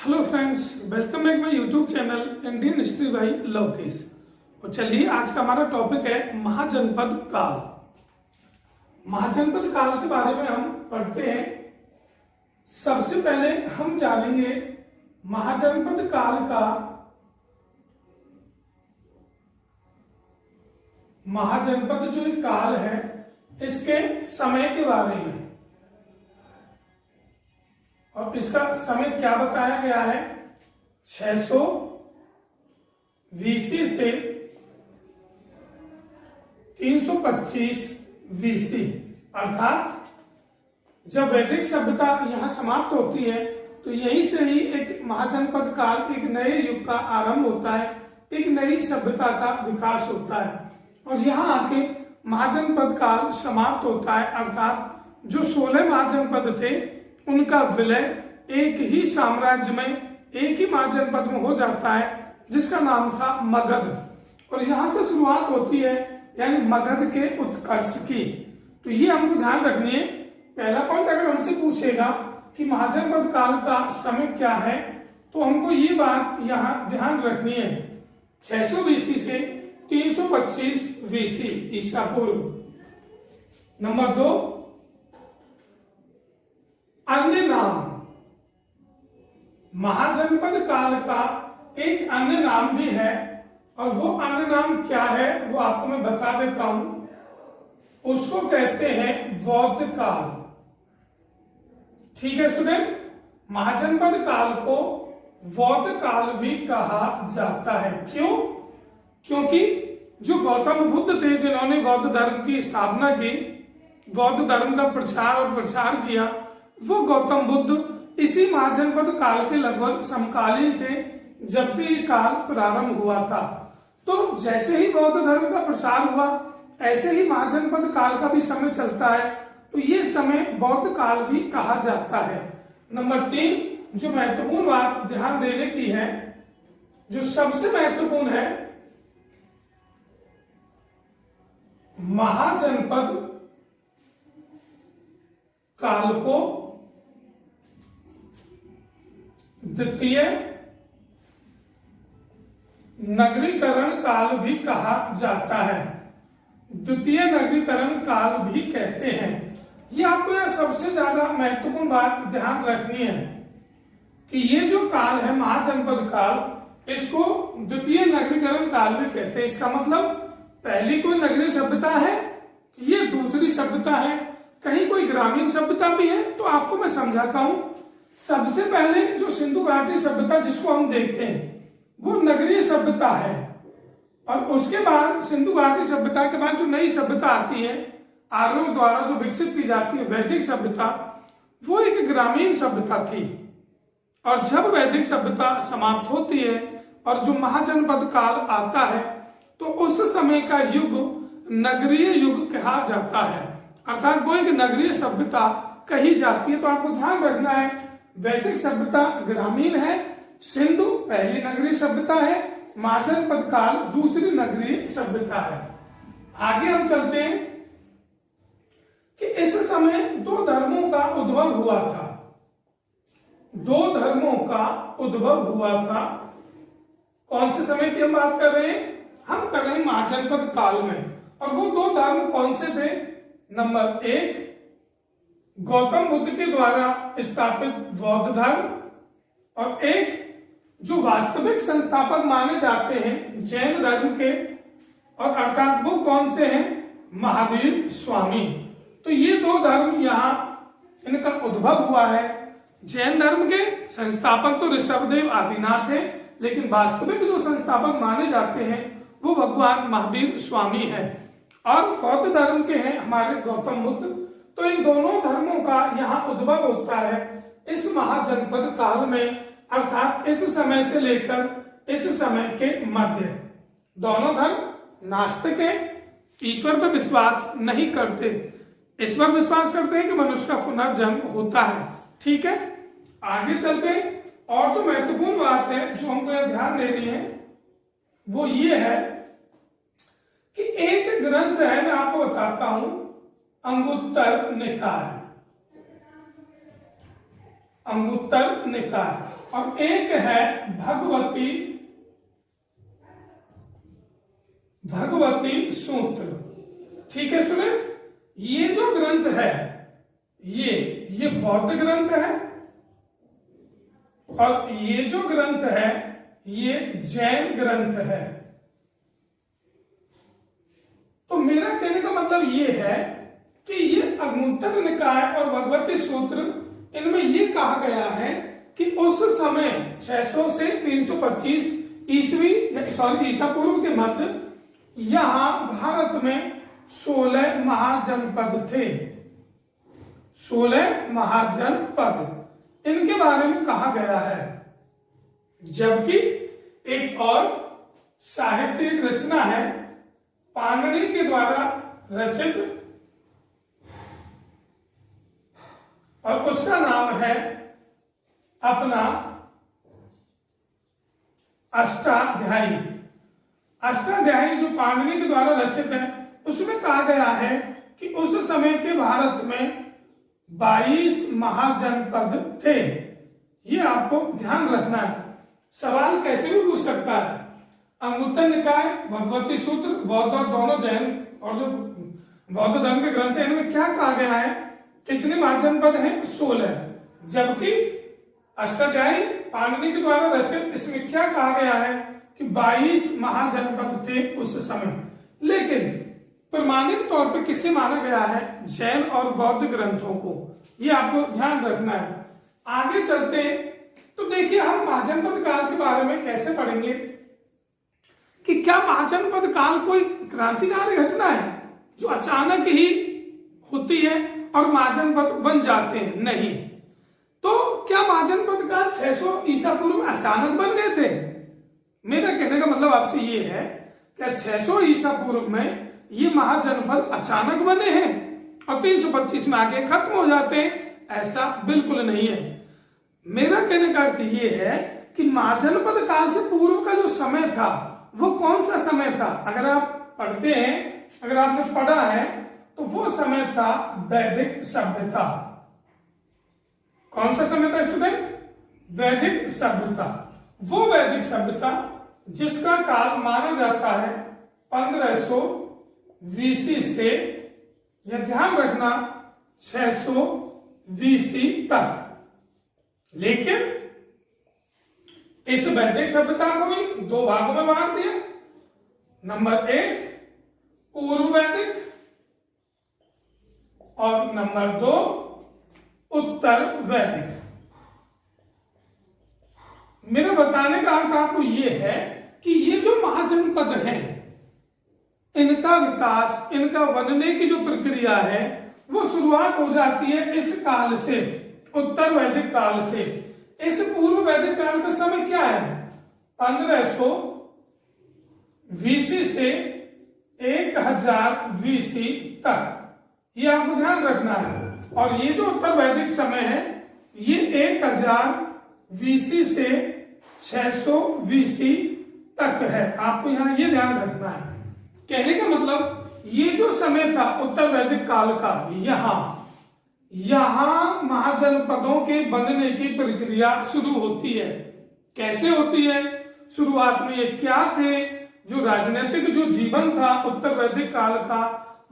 Hello friends, welcome back my YouTube channel Indian history by Lavkesh. तो चलिए आज का हमारा टॉपिक है महाजनपद काल। महाजनपद काल के बारे में हम पढ़ते हैं। सबसे पहले हम जानेंगे महाजनपद काल का महाजनपद जो ये काल है इसके समय के बारे में, और इसका समय क्या बताया गया है 600 वीसी से 325 वीसी, अर्थात जब वैदिक सभ्यता यहां समाप्त होती है तो यहीं से ही एक महाजनपद काल, एक नए युग का आरंभ होता है, एक नई सभ्यता का विकास होता है। और यहां आके महाजनपद काल समाप्त होता है, अर्थात जो 16 महाजनपद थे उनका विलय एक ही साम्राज्य में, एक ही महाजनपद में हो जाता है जिसका नाम था मगध। और यहां से शुरुआत होती है यानी मगध के उत्कर्ष की। तो ये हमको ध्यान रखनी है। पहला पॉइंट अगर हमसे पूछेगा कि महाजनपद काल का समय क्या है तो हमको ये बात यहां ध्यान रखनी है, 600 बीसी से 325 बीसी ईसा पूर्व। नंबर 2, अन्य नाम। महाजनपद काल का एक अन्य नाम भी है, और वो अन्य नाम क्या है वो आपको मैं बता देता हूं। उसको कहते हैं बौद्ध काल। ठीक है स्टूडेंट, महाजनपद काल को बौद्ध काल भी कहा जाता है। क्यों? क्योंकि जो गौतम बुद्ध थे जिन्होंने बौद्ध धर्म की स्थापना की, बौद्ध धर्म का प्रचार और प्रसार किया, वो गौतम बुद्ध इसी महाजनपद काल के लगभग समकालीन थे जब से ये काल प्रारंभ हुआ था। तो जैसे ही बौद्ध धर्म का प्रसार हुआ ऐसे ही महाजनपद काल का भी समय चलता है, तो ये समय बौद्ध काल भी कहा जाता है। नंबर 3, जो महत्वपूर्ण बात ध्यान देने की है, जो सबसे महत्वपूर्ण है, महाजनपद काल को द्वितीय नगरीकरण काल भी कहा जाता है। द्वितीय नगरीकरण काल भी कहते हैं। ये आपको यह सबसे ज्यादा महत्वपूर्ण बात ध्यान रखनी है कि ये जो काल है महाजनपद काल, इसको द्वितीय नगरीकरण काल भी कहते हैं। इसका मतलब पहली कोई नगरीय सभ्यता है, ये दूसरी सभ्यता है, कहीं कोई ग्रामीण सभ्यता भी है। तो आपको मैं समझाता हूं। सबसे पहले जो सिंधु घाटी सभ्यता जिसको हम देखते हैं वो नगरीय सभ्यता है, और उसके बाद सिंधु घाटी सभ्यता के बाद जो नई सभ्यता आती है आर्यों द्वारा जो विकसित की जाती है वैदिक सभ्यता, वो एक ग्रामीण सभ्यता थी। और जब वैदिक सभ्यता समाप्त होती है और जो महाजनपद काल आता है तो उस समय का युग नगरीय युग कहा जाता है, अर्थात वो एक नगरीय सभ्यता कही जाती है। तो आपको ध्यान रखना है, वैदिक सभ्यता ग्रामीण है, सिंधु पहली नगरीय सभ्यता है, महाजनपद काल दूसरी नगरीय सभ्यता है। आगे हम चलते हैं कि इस समय दो धर्मों का उद्भव हुआ था। दो धर्मों का उद्भव हुआ था। कौन से समय की हम बात कर रहे हैं? हम कर रहे हैं महाजनपद काल में। और वो दो धर्म कौन से थे? नंबर 1, गौतम बुद्ध के द्वारा स्थापित बौद्ध धर्म, और एक जो वास्तविक संस्थापक माने जाते हैं जैन धर्म के, और अर्थात वो कौन से हैं? महावीर स्वामी। तो ये दो धर्म यहाँ इनका उद्भव हुआ है। जैन धर्म के संस्थापक तो ऋषभदेव आदिनाथ है, लेकिन वास्तविक जो संस्थापक माने जाते हैं वो भगवान महावीर स्वामी है। और बौद्ध धर्म के हैं हमारे गौतम बुद्ध। तो इन दोनों धर्मों का यहाँ उद्भव होता है इस महाजनपद काल में, अर्थात इस समय से लेकर इस समय के मध्य। दोनों धर्म नास्तिक है, ईश्वर पर विश्वास नहीं करते, ईश्वर विश्वास करते हैं कि मनुष्य का पुनर्जन्म होता है। ठीक है, आगे चलते हैं। और जो महत्वपूर्ण बात है जो हमको यह ध्यान देनी है वो ये है कि एक ग्रंथ है, मैं आपको बताता हूं, अंगुत्तर निकाय। अंगुत्तर निकाय और एक है भगवती सूत्र। ठीक है स्टूडेंट, ये जो ग्रंथ है ये बौद्ध ग्रंथ है और ये जो ग्रंथ है ये जैन ग्रंथ है। तो मेरा कहने का मतलब ये है कि ये अंगुत्तर निकाय और भगवती सूत्र, इनमें ये कहा गया है कि उस समय 600 से 325 ईसा पूर्व के मध्य यहां भारत में 16 महाजनपद थे। 16 महाजनपद इनके बारे में कहा गया है। जबकि एक और साहित्यिक रचना है पाणिनि के द्वारा रचित और उसका नाम है अपना अष्टाध्यायी। अष्टाध्यायी जो पाणिनि के द्वारा रचित है उसमें कहा गया है कि उस समय के भारत में 22 महाजनपद थे। ये आपको ध्यान रखना है, सवाल कैसे भी पूछ सकता है। अंगुत्तर निकाय, भगवती सूत्र, बौद्ध और दोनों जैन और जो बौद्ध धर्म के ग्रंथ है इनमें क्या कहा गया है, कितने महाजनपद हैं? 16। जबकि अष्टाध्यायी पाणिनि के द्वारा रचित इसमें क्या कहा गया है कि 22 महाजनपद थे उस समय। लेकिन प्रमाणिक तौर पे किसे माना गया है? जैन और बौद्ध ग्रंथों को। ये आपको ध्यान रखना है। आगे चलते तो देखिए हम महाजनपद काल के बारे में कैसे पढ़ेंगे कि क्या महाजनपद काल कोई क्रांतिकारी घटना है जो अचानक ही होती है और महाजनपद बन जाते हैं? नहीं। तो क्या महाजनपद काल 600 ईसा पूर्व में अचानक बन गए थे? मेरा कहने का मतलब आपसे ये है क्या 600 ईसा पूर्व में ये महाजनपद अचानक बने हैं और 325 में आके खत्म हो जाते हैं? ऐसा बिल्कुल नहीं है। मेरा कहने का अर्थ ये है कि महाजनपद काल से पूर्व का जो समय था वो कौन सा समय था? अगर आप पढ़ते हैं, अगर आपने पढ़ा है तो वो समय था वैदिक सभ्यता। कौन सा समय था स्टूडेंट? वैदिक सभ्यता। वो वैदिक सभ्यता जिसका काल माना जाता है 1500 वीसी से, यह ध्यान रखना, 600 वीसी तक। लेकिन इस वैदिक सभ्यता को भी 2 भागों में बांट दिया। नंबर 1 पूर्व वैदिक और नंबर 2 उत्तर वैदिक। मेरा बताने का अर्थ आपको यह है कि ये जो महाजनपद हैं इनका विकास, इनका बनने की जो प्रक्रिया है वो शुरुआत हो जाती है इस काल से, उत्तर वैदिक काल से। इस पूर्व वैदिक काल का समय क्या है? 1500 वीसी से 1000 वीसी तक। ये आपको ध्यान रखना है। और ये जो उत्तर वैदिक समय है ये 1000 वीसी से 600 वीसी तक है। आपको यहां ये ध्यान रखना है। कहने का मतलब ये जो समय था उत्तर वैदिक काल का, यहां महाजनपदों के बनने की प्रक्रिया शुरू होती है। कैसे होती है? शुरुआत में ये क्या थे? जो राजनीतिक जो जीवन था उत्तर वैदिक काल का,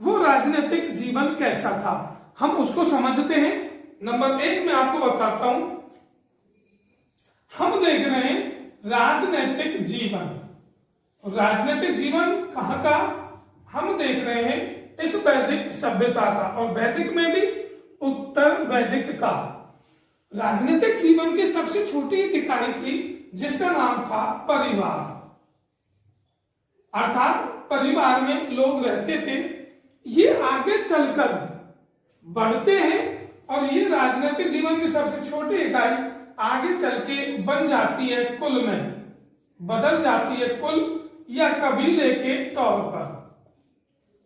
वो राजनीतिक जीवन कैसा था, हम उसको समझते हैं। नंबर 1 में आपको बताता हूं, हम देख रहे हैं राजनीतिक जीवन। राजनीतिक जीवन कहां का? हम देख रहे हैं इस वैदिक सभ्यता का, और वैदिक में भी उत्तर वैदिक का। राजनीतिक जीवन की सबसे छोटी एक इकाई थी जिसका नाम था परिवार। अर्थात परिवार में लोग रहते थे। ये आगे चलकर बढ़ते हैं और ये राजनीतिक जीवन की सबसे छोटी इकाई आगे चल के बन जाती है कुल में, बदल जाती है कुल या कबीले के तौर पर।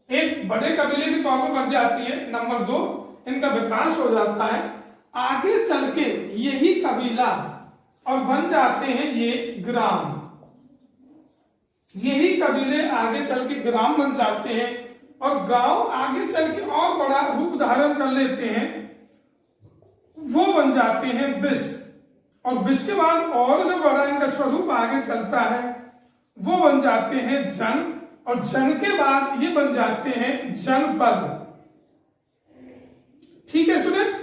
एक बड़े कबीले के तौर पर बढ़ जाती है। नंबर 2, इनका विकास हो जाता है। आगे चल के यही कबीला और बन जाते हैं ये ग्राम। यही कबीले आगे चल के ग्राम बन जाते हैं और गांव आगे चल के और बड़ा रूप धारण कर लेते हैं। वो बन जाते हैं विष, और विष के बाद और जो बड़ा इनका स्वरूप आगे चलता है वो बन जाते हैं जन, और जन के बाद ये बन जाते हैं जनपद। ठीक है स्टूडेंट,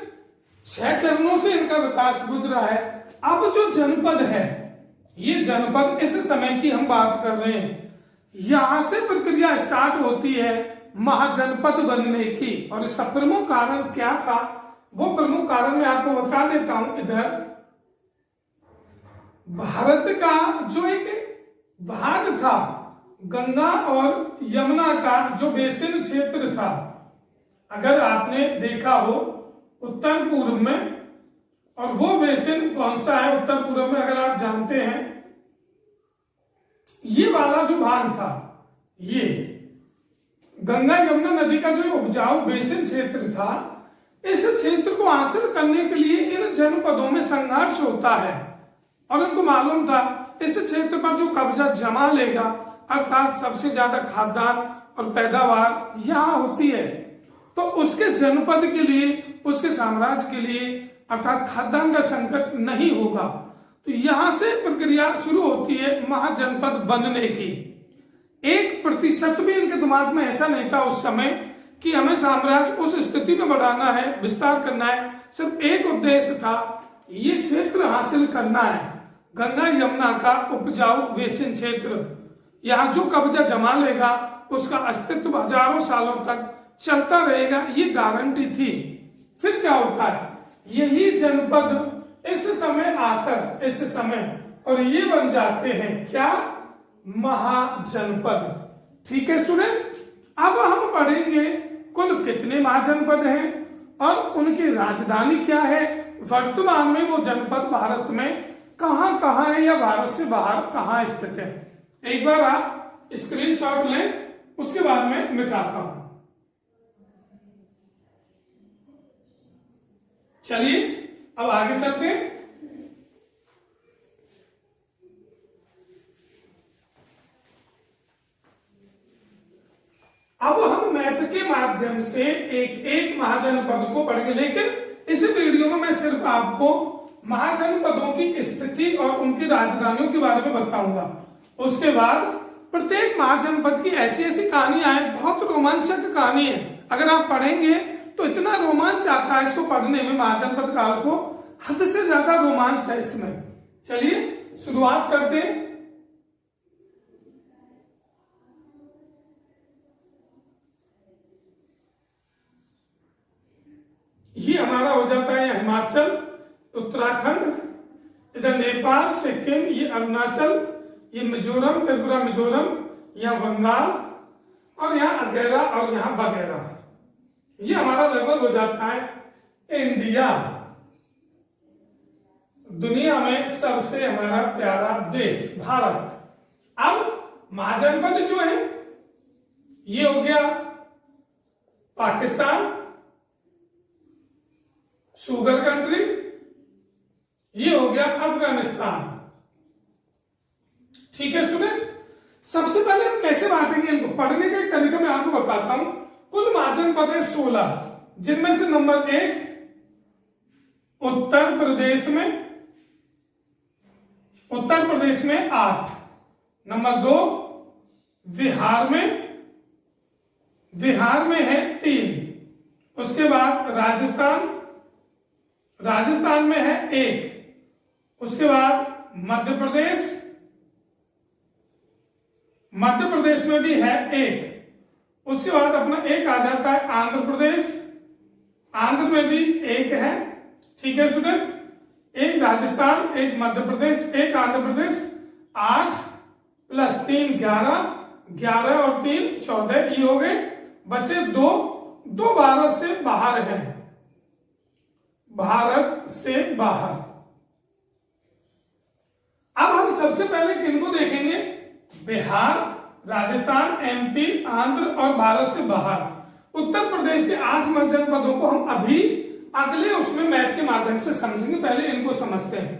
6 चरणों से इनका विकास गुजरा है। अब जो जनपद है, ये जनपद इस समय की हम बात कर रहे हैं, यहां से प्रक्रिया स्टार्ट होती है महाजनपद बनने की। और इसका प्रमुख कारण क्या था, वो प्रमुख कारण मैं आपको बता देता हूं। इधर भारत का जो एक भाग था, गंगा और यमुना का जो बेसिन क्षेत्र था, अगर आपने देखा हो उत्तर पूर्व में, और वो बेसिन कौन सा है उत्तर पूर्व में अगर आप जानते हैं, ये वाला जो भाग था, ये गंगा यमुना नदी का जो उपजाऊ बेसिन क्षेत्र था, इस क्षेत्र को हासिल करने के लिए इन जनपदों में संघर्ष होता है। और उनको मालूम था इस क्षेत्र पर जो कब्जा जमा लेगा, अर्थात सबसे ज्यादा खाद्यान्न और पैदावार यहां होती है, तो उसके जनपद के लिए, उसके साम्राज्य के लिए अर्थात खाद्यान्न का संकट नहीं होगा। तो यहां से प्रक्रिया शुरू होती है महाजनपद बनने की। 1% भी इनके दिमाग में ऐसा नहीं था उस समय कि हमें साम्राज्य उस स्थिति में बढ़ाना है, विस्तार करना है। सिर्फ एक उद्देश्य था, ये क्षेत्र हासिल करना है, गंगा यमुना का उपजाऊ बेसिन क्षेत्र। यहाँ जो कब्जा जमा लेगा उसका अस्तित्व हजारों सालों तक चलता रहेगा, ये गारंटी थी। फिर क्या होता है, यही जनपद इस समय आकर, इस समय, और ये बन जाते हैं क्या, महाजनपद। ठीक है स्टूडेंट, अब हम पढ़ेंगे कुल कितने महाजनपद हैं और उनकी राजधानी क्या है, वर्तमान में वो जनपद भारत में कहां कहां है या भारत से बाहर कहां स्थित है। एक बार आप स्क्रीनशॉट लें, उसके बाद में मिटाता हूं। चलिए अब आगे चलते हैं। अब हम मैप के माध्यम से एक एक महाजनपद को पढ़ेंगे, लेकिन इस वीडियो में मैं सिर्फ आपको महाजनपदों की स्थिति और उनकी राजधानियों के बारे में बताऊंगा। उसके बाद प्रत्येक महाजनपद की ऐसी ऐसी कहानियां हैं, बहुत रोमांचक कहानी है। अगर आप पढ़ेंगे तो इतना रोमांच आता है इसको पढ़ने में, महाजनपद काल को हद से ज्यादा रोमांच है इसमें। चलिए शुरुआत करते हैं। ये हमारा हो जाता है हिमाचल, उत्तराखंड, इधर नेपाल, सिक्किम, ये अरुणाचल, ये मिजोरम, त्रिपुरा मिजोरम, यहाँ बंगाल, और यहाँ अगेरा और यहाँ बगैरा। ये हमारा लगभग हो जाता है इंडिया, दुनिया में सबसे हमारा प्यारा देश भारत। अब महाजनपद जो है ये हो गया पाकिस्तान, शुगर कंट्री, ये हो गया अफगानिस्तान। ठीक है स्टूडेंट, सबसे पहले हम कैसे बांटेंगे इनको, पढ़ने का एक तरीका मैं आपको बताता हूं। कुल महाजनपद है 16, जिनमें से नंबर 1 उत्तर प्रदेश में 8, नंबर 2 बिहार में है 3, उसके बाद राजस्थान में है 1, उसके बाद मध्य प्रदेश में भी है 1, उसके बाद अपना एक आ जाता है आंध्र में भी 1 है। ठीक है स्टूडेंट, 1 राजस्थान, 1 मध्य प्रदेश, 1 आंध्र प्रदेश, 8 + 3 11 और 3 14, ये हो गए। बचे 2 भारत से बाहर हैं, भारत से बाहर। अब हम सबसे पहले किनको देखेंगे, बिहार, राजस्थान, एमपी, आंध्र और भारत से बाहर। उत्तर प्रदेश के 8 जनपदों को हम अभी अगले उसमें मैप के माध्यम से समझेंगे, पहले इनको समझते हैं।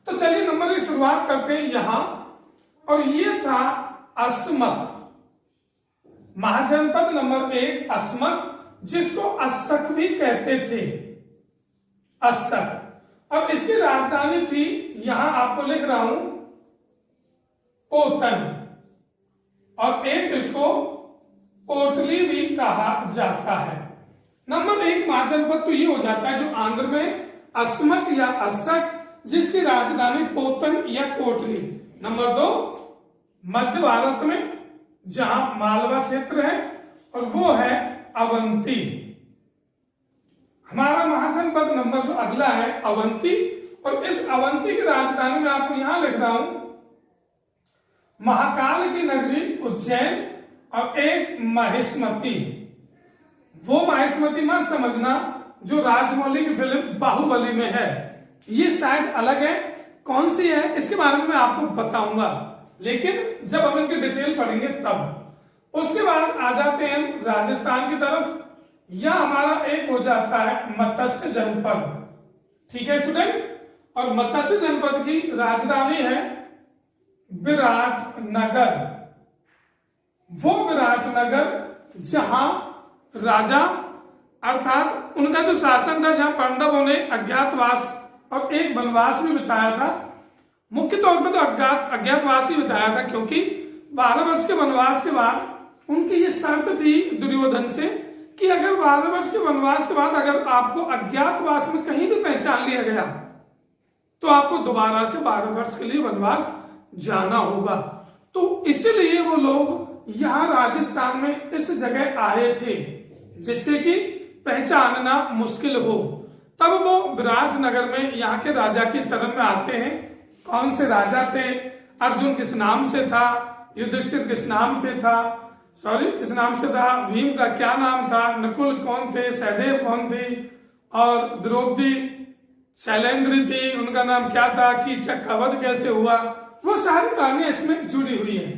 तो चलिए नंबर की शुरुआत करते हैं यहां, और ये था अस्मक, महाजनपद नंबर 1 अस्मक, जिसको अस्सक भी कहते थे। अस्सक। अब इसकी राजधानी थी, यहां आपको लिख रहा हूं, पोतन, और एक इसको पोटली भी कहा जाता है। नंबर 1 महाजनपद तो ये हो जाता है जो आंध्र में अस्मक या अस्सक, जिसकी राजधानी पोतन या कोटली। नंबर 2 मध्य भारत में जहां मालवा क्षेत्र है, और वो है अवंती। हमारा महाजनपद नंबर जो अगला है अवंती, और इस अवंती की राजधानी में आपको यहां लिख रहा हूं महाकाल की नगरी उज्जैन, और एक महिष्मती। वो महिष्मती मत समझना जो राजमौली की फिल्म बाहुबली में है, ये शायद अलग है। कौन सी है इसके बारे में मैं आपको बताऊंगा, लेकिन जब हम इनकी डिटेल पढ़ेंगे तब। उसके बाद आ जाते हैं हम राजस्थान की तरफ। यह हमारा एक हो जाता है मत्स्य जनपद। ठीक है स्टूडेंट, और मत्स्य जनपद की राजधानी है विराटनगर। वो विराटनगर जहां राजा अर्थात उनका जो शासन था, जहां पांडवों ने अज्ञातवास और एक वनवास भी बिताया था। मुख्य तौर पर तो अज्ञातवास ही बिताया था, क्योंकि 12 वर्ष के वनवास के बाद उनकी ये शर्त थी दुर्योधन से कि अगर 12 वर्ष के वनवास के बाद अगर आपको अज्ञातवास में कहीं भी पहचान लिया गया तो आपको दोबारा से 12 वर्ष के लिए वनवास जाना होगा। तो इसलिए वो लोग यहां राजस्थान में इस जगह आए थे जिससे कि पहचानना मुश्किल हो। तब वो विराटनगर में यहाँ के राजा की शरण में आते हैं। कौन से राजा थे? अर्जुन किस नाम से था, युधिष्ठिर किस नाम से था, किस नाम से था, भीम का क्या नाम था, नकुल कौन थे, सहदेव कौन थी, और द्रौपदी शैलेंद्री थी, उनका नाम क्या था, कीचक का वध कैसे हुआ, वो सारी कहानियां इसमें जुड़ी हुई हैं।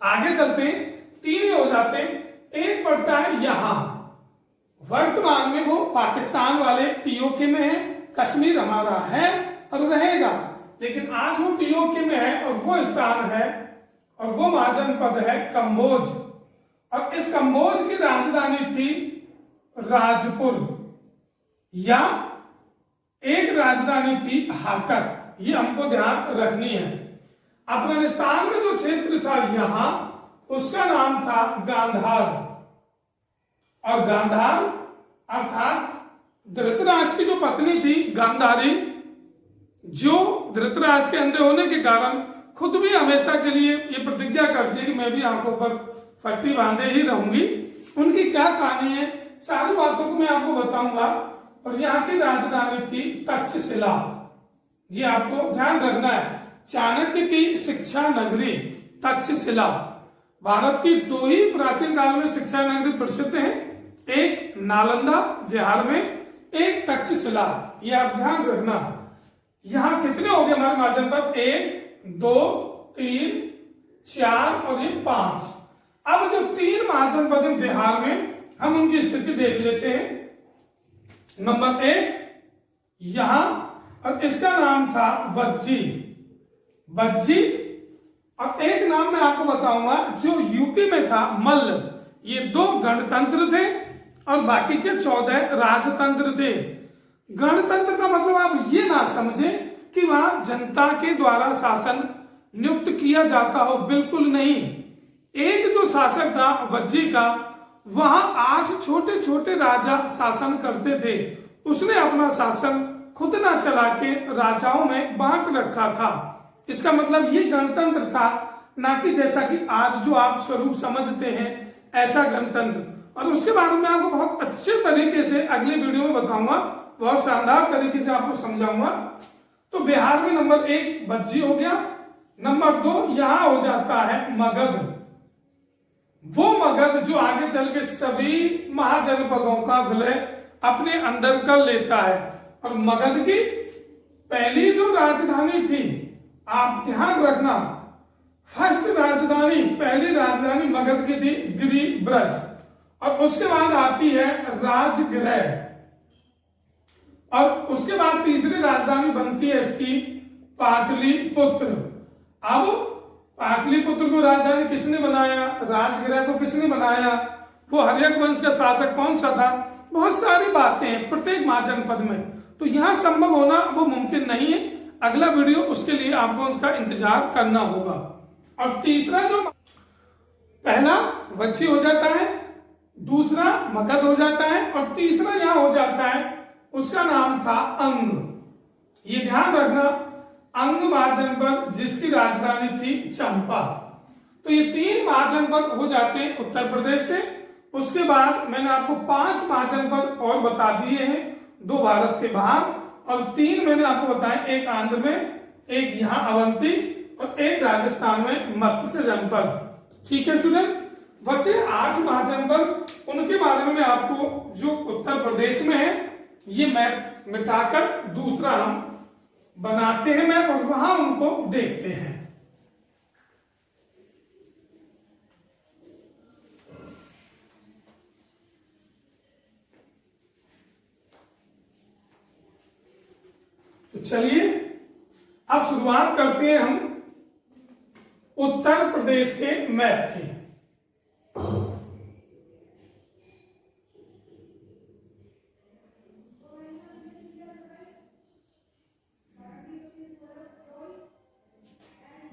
आगे चलते हैं, 3 ही हो जाते हैं। एक पड़ता है यहां, वर्तमान में वो पाकिस्तान वाले पीओके में है। कश्मीर हमारा है और रहेगा, लेकिन आज वो पीओके में है, और वो स्थान है और वो महाजनपद है कंबोज। और इस कंबोज की राजधानी थी राजपुर, या एक राजधानी थी हाकत। ये हमको ध्यान रखनी है। अफगानिस्तान में जो क्षेत्र था यहां, उसका नाम था गांधार, और गांधार अर्थात धृतराष्ट्र की जो पत्नी थी गांधारी, जो धृतराष्ट्र के अंधे होने के कारण खुद भी हमेशा के लिए ये प्रतिज्ञा करती है कि मैं भी आंखों पर पट्टी बांधे ही रहूंगी। उनकी क्या कहानी है, सारी बातों को मैं आपको बताऊंगा। और यहाँ की राजधानी थी तक्षशिला। ये आपको ध्यान रखना है, चाणक्य की शिक्षा नगरी तक्षशिला। भारत की 2 ही प्राचीन काल में शिक्षा नगरी प्रसिद्ध है, एक नालंदा बिहार में, एक तक्षशिला। ये आप ध्यान रखना। यहां कितने हो गए हमारे महाजनपद? 1 2 3 4 और ये 5। अब जो 3 महाजनपद हैं बिहार में, हम उनकी स्थिति देख लेते हैं। नंबर 1 यहां, और इसका नाम था बज्जी। और एक नाम मैं आपको बताऊंगा जो यूपी में था, मल्ल। ये 2 गणतंत्र थे और बाकी के 14 राजतंत्र थे। गणतंत्र का मतलब आप ये ना समझे कि वहां जनता के द्वारा शासन नियुक्त किया जाता हो, बिल्कुल नहीं। एक जो शासक था वज्जी का, वहां 8 छोटे छोटे राजा शासन करते थे। उसने अपना शासन खुद ना चला के राजाओं में बांट रखा था। इसका मतलब ये गणतंत्र था, ना कि जैसा कि आज जो आप स्वरूप समझते हैं ऐसा गणतंत्र। और उसके बारे में आपको बहुत अच्छे तरीके से अगले वीडियो में बताऊंगा, बहुत शानदार तरीके से आपको समझाऊंगा। तो बिहार में नंबर 1 बज्जी हो गया। नंबर 2 यहां हो जाता है मगध। वो मगध जो आगे चल के सभी महाजनपदों का विलय अपने अंदर कर लेता है। और मगध की पहली जो राजधानी थी, आप ध्यान रखना, फर्स्ट राजधानी, पहली राजधानी मगध की थी गिरिब्रज, और उसके बाद आती है राजगृह, और उसके बाद तीसरी राजधानी बनती है इसकी पाटलिपुत्र। अब पाटलिपुत्र को राजधानी किसने बनाया, राजगृह को किसने बनाया, वो हर्यक वंश का शासक कौन सा था, बहुत सारी बातें हैं प्रत्येक महाजनपद में, तो यहाँ संभव होना वो मुमकिन नहीं है। अगला वीडियो उसके लिए आपको उसका इंतजार करना होगा। और तीसरा जो पहला वज्जी हो जाता है, दूसरा मगध हो जाता है, और तीसरा यहाँ हो जाता है उसका नाम था अंग। ये ध्यान रखना, अंग महाजनपद जिसकी राजधानी थी चंपा। तो ये 3 महाजनपद हो जाते हैं उत्तर प्रदेश से। उसके बाद मैंने आपको 5 महाजनपद और बता दिए हैं, 2 भारत के बाहर और 3 मैंने आपको बताया, एक आंध्र में, एक यहाँ अवंती और एक राजस्थान में मत्स्य जनपद। ठीक है स्टूडेंट, बचे 8 महाजनपद, उनके बारे में आपको जो उत्तर प्रदेश में है ये मैप मिटाकर दूसरा हम बनाते हैं मैप और वहां उनको देखते हैं। तो चलिए अब शुरुआत करते हैं हम उत्तर प्रदेश के मैप की।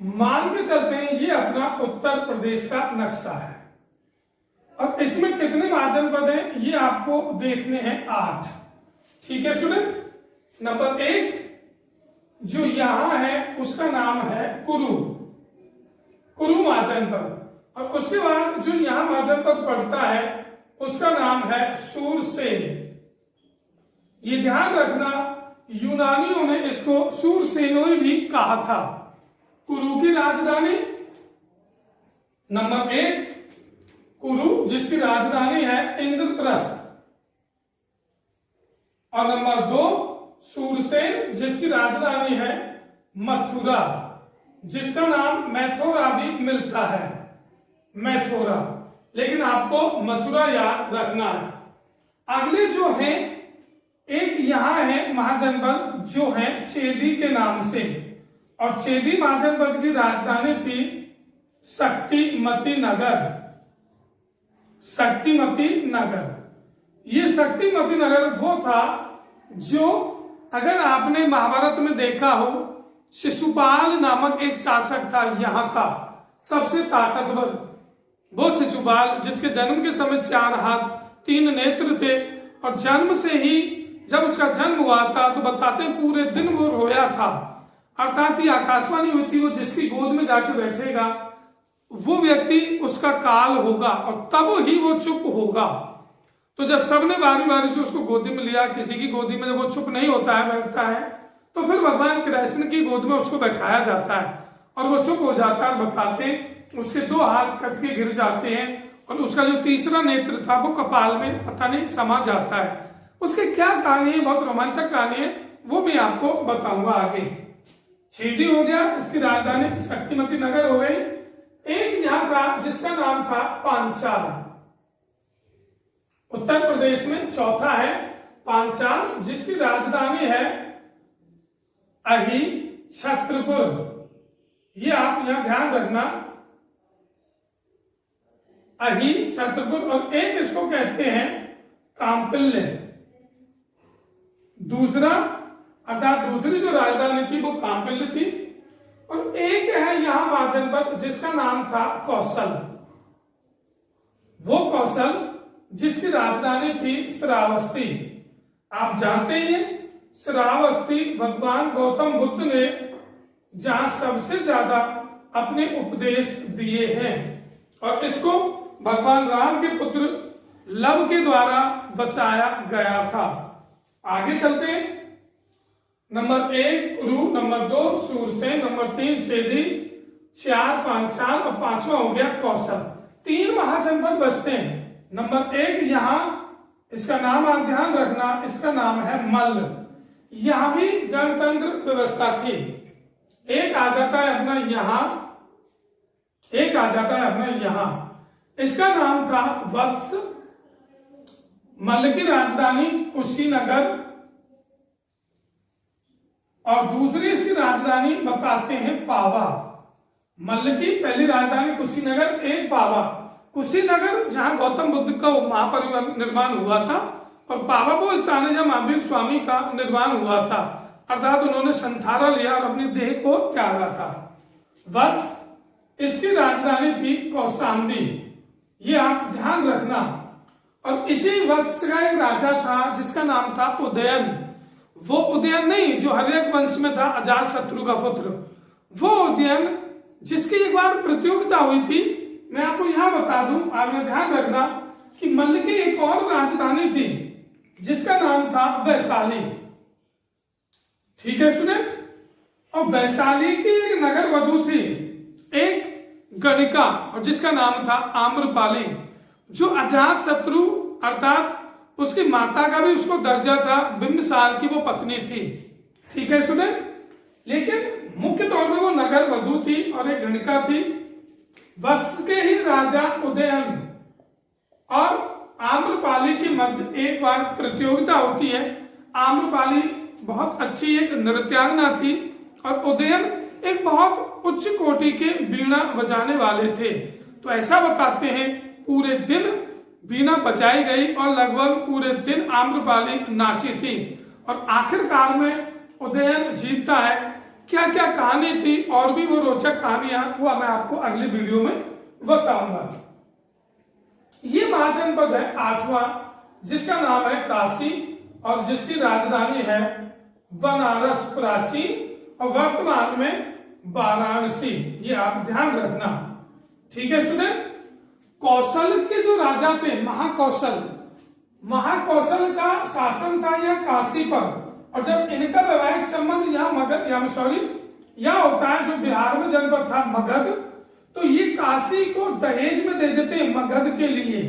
मान के चलते हैं ये अपना उत्तर प्रदेश का नक्शा है और इसमें कितने महाजनपद हैं ये आपको देखने हैं 8। ठीक है स्टूडेंट, नंबर 1 जो यहां है उसका नाम है कुरु महाजनपद, और उसके बाद जो यहां महाजनपद पड़ता है उसका नाम है सूरसेन। ये ध्यान रखना, यूनानियों ने इसको सूरसेनोई भी कहा था। कुरु की राजधानी नंबर 1 कुरु जिसकी राजधानी है इंद्रप्रस्थ, और नंबर 2 सूरसेन जिसकी राजधानी है मथुरा, जिसका नाम मैथोरा भी मिलता है, मैथोरा, लेकिन आपको मथुरा याद रखना है। अगले जो है एक यहां है महाजनपद जो है चेदी के नाम से, और चेदी महाजनपद की राजधानी थी शक्तिमती नगर। शक्तिमती नगर, ये शक्तिमती नगर वो था जो, अगर आपने महाभारत में देखा हो, शिशुपाल नामक एक शासक था यहाँ का सबसे ताकतवर, वो शिशुपाल जिसके जन्म के समय 4 हाथ 3 नेत्र थे, और जन्म से ही जब उसका जन्म हुआ था तो बताते पूरे दिन वो रोया था, अर्थात ये आकाशवाणी हुई थी, वो जिसकी गोद में जाके बैठेगा वो व्यक्ति उसका काल होगा और तब ही वो चुप होगा। तो जब सबने बारी बारी से उसको गोदी में लिया, किसी की गोदी में जब वो चुप नहीं होता है, बैठता है, तो फिर भगवान कृष्ण की गोद में उसको बैठाया जाता है और वो चुप हो जाता है। बताते उसके 2 हाथ कट के गिर जाते हैं और उसका जो तीसरा नेत्र था वो कपाल में पता नहीं समा जाता है। उसकी क्या कहानी है, बहुत रोमांचक कहानी है, वो मैं आपको बताऊंगा आगे। चेदी हो गया, इसकी राजधानी शक्तिमती नगर हो गई। एक यहां था जिसका नाम था पांचाल, उत्तर प्रदेश में चौथा है पांचाल, जिसकी राजधानी है अहि छत्रपुर। ये आप यहां ध्यान रखना, अहि छत्रपुर, और एक इसको कहते हैं काम्पिल्य। दूसरा अर्थात दूसरी जो राजधानी थी वो काम्पिल्य थी, और एक है यहां महाजनपद जिसका नाम था कौशल। वो कौशल जिसकी राजधानी थी श्रावस्ती। आप जानते ही हैं श्रावस्ती भगवान गौतम बुद्ध ने जहां सबसे ज्यादा अपने उपदेश दिए हैं, और इसको भगवान राम के पुत्र लव के द्वारा बसाया गया था। आगे चलते हैं, नंबर 1 कुरु, नंबर 2 सूरसेन, नंबर 3 चेदी, 4 पांचाल और 5वां हो गया कौशल। 3 महाजनपद बचते हैं। नंबर 1 यहां, इसका नाम आप ध्यान रखना, इसका नाम है मल्ल। यहां भी गणतंत्र व्यवस्था थी। एक आ जाता है अपना यहां, एक आ जाता है अपना यहां, इसका नाम था वत्स। मल्ल की राजधानी कुशीनगर, और दूसरी इसकी राजधानी बताते हैं पावा। मल्ल की पहली राजधानी कुशीनगर, एक पावा। कुशीनगर जहां गौतम बुद्ध का महापरिनिर्वाण हुआ था, और पावा वो स्थान है जहाँ महावीर स्वामी का निर्वाण हुआ था, अर्थात उन्होंने संथारा लिया और अपनी देह को त्यागा था। वत्स इसकी राजधानी थी कौशाम्बी, ये आप ध्यान रखना। और इसी वत्स का एक राजा था जिसका नाम था उदयन। वो उदयन नहीं जो हर्यक वंश में था, अजात शत्रु का पुत्र, वो उदयन जिसकी एक बार प्रतियोगिता हुई थी। मैं आपको यहां बता दूं, आप यहां ध्यान रखना कि मल्ल की एक और राजधानी थी जिसका नाम था वैशाली। ठीक है स्टूडेंट। और वैशाली की एक नगर वधु थी, एक गणिका, और जिसका नाम था आम्रपाली, जो अजात शत्रु अर्थात उसकी माता का भी उसको दर्जा था, बिंबिसार की वो पत्नी थी। ठीक है स्टूडेंट। लेकिन मुख्य तौर पर वो नगर वधु थी और एक गणिका थी। वत्स के ही राजा उदयन और आम्रपाली के मध्य एक बार प्रतियोगिता होती है। आम्रपाली बहुत अच्छी एक नृत्यांगना थी और उदयन एक बहुत उच्च कोटि के वीणा बजाने वाले थे। तो ऐसा बताते हैं पूरे दिन वीणा बजाई गई और लगभग पूरे दिन आम्रपाली नाची थी और आखिरकार में उदयन जीतता है। क्या क्या कहानी थी और भी वो रोचक कहानियां वो मैं आपको अगली वीडियो में बताऊंगा। ये महाजनपद है 8वां, जिसका नाम है काशी और जिसकी राजधानी है बनारस प्राचीन और वर्तमान में वाराणसी। ये आप ध्यान रखना। ठीक है स्टूडेंट। कौशल के जो राजा थे महाकौशल, महाकौशल का शासन था यहाँ काशी पर। और जब इनका वैवाहिक संबंध यहाँ यहाँ होता है, जो बिहार में जनपद था मगध, तो ये काशी को दहेज में दे देते हैं मगध के लिए।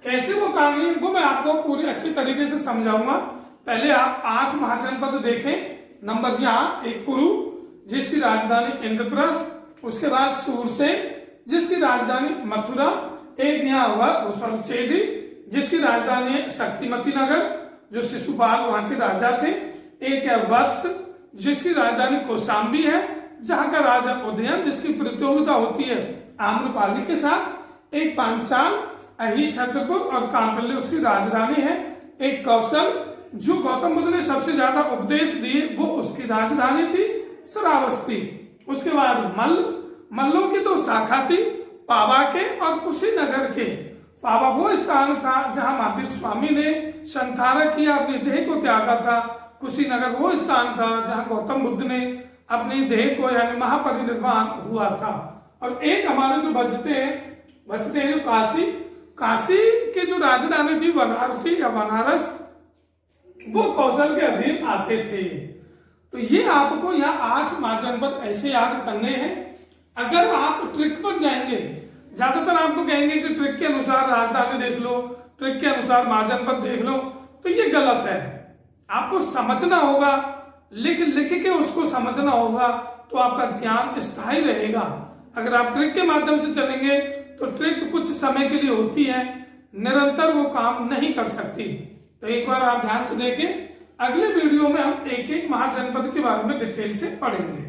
कैसे वो कहानी वो मैं आपको पूरी अच्छी तरीके से समझाऊंगा। पहले आप 8 महाजनपद देखें। नंबर यहाँ 1 कुरु जिसकी राजधानी इंद्रप्रस्थ, उसके बाद सूरसेन जिसकी राजधानी मथुरा, एक यहाँ हुआ चेदी जिसकी राजधानी है शक्तिमती नगर जो शिशुपाल वहां के राजा थे, एक है वत्स जिसकी राजधानी कौशाम्बी है जहां का राजा उदयन जिसकी प्रतियोगिता होती है आम्रपाली के साथ, एक पांचाल अही छत्रपुर और कांपल्य उसकी राजधानी है, एक कौशल जो गौतम बुद्ध ने सबसे ज्यादा उपदेश दिए वो उसकी राजधानी थी श्रावस्ती। उसके बाद मल्लों की तो शाखा थी पावा के और कुशीनगर के। पावा वो स्थान था जहां महावीर स्वामी ने संथारा किया, अपनी देह को त्यागा था। कुशीनगर वो स्थान था जहां गौतम बुद्ध ने अपनी देह को यानी महापरिनिर्वाण हुआ था। और एक हमारे जो बचते हैं जो काशी के जो राजधानी थी वाराणसी या बनारस, वो कौशल के अधीन आते थे। तो ये आपको यहाँ 8 महाजनपद ऐसे याद करने हैं। अगर आप ट्रिक पर जाएंगे, ज्यादातर आपको कहेंगे कि ट्रिक के अनुसार राजधानी देख लो, ट्रिक के अनुसार महाजनपद देख लो, तो ये गलत है। आपको समझना होगा, लिख के उसको समझना होगा, तो आपका ज्ञान स्थायी रहेगा। अगर आप ट्रिक के माध्यम से चलेंगे तो ट्रिक कुछ समय के लिए होती है, निरंतर वो काम नहीं कर सकती। तो एक बार आप ध्यान से देखें, अगले वीडियो में हम एक एक महाजनपद के बारे में डिटेल से पढ़ेंगे।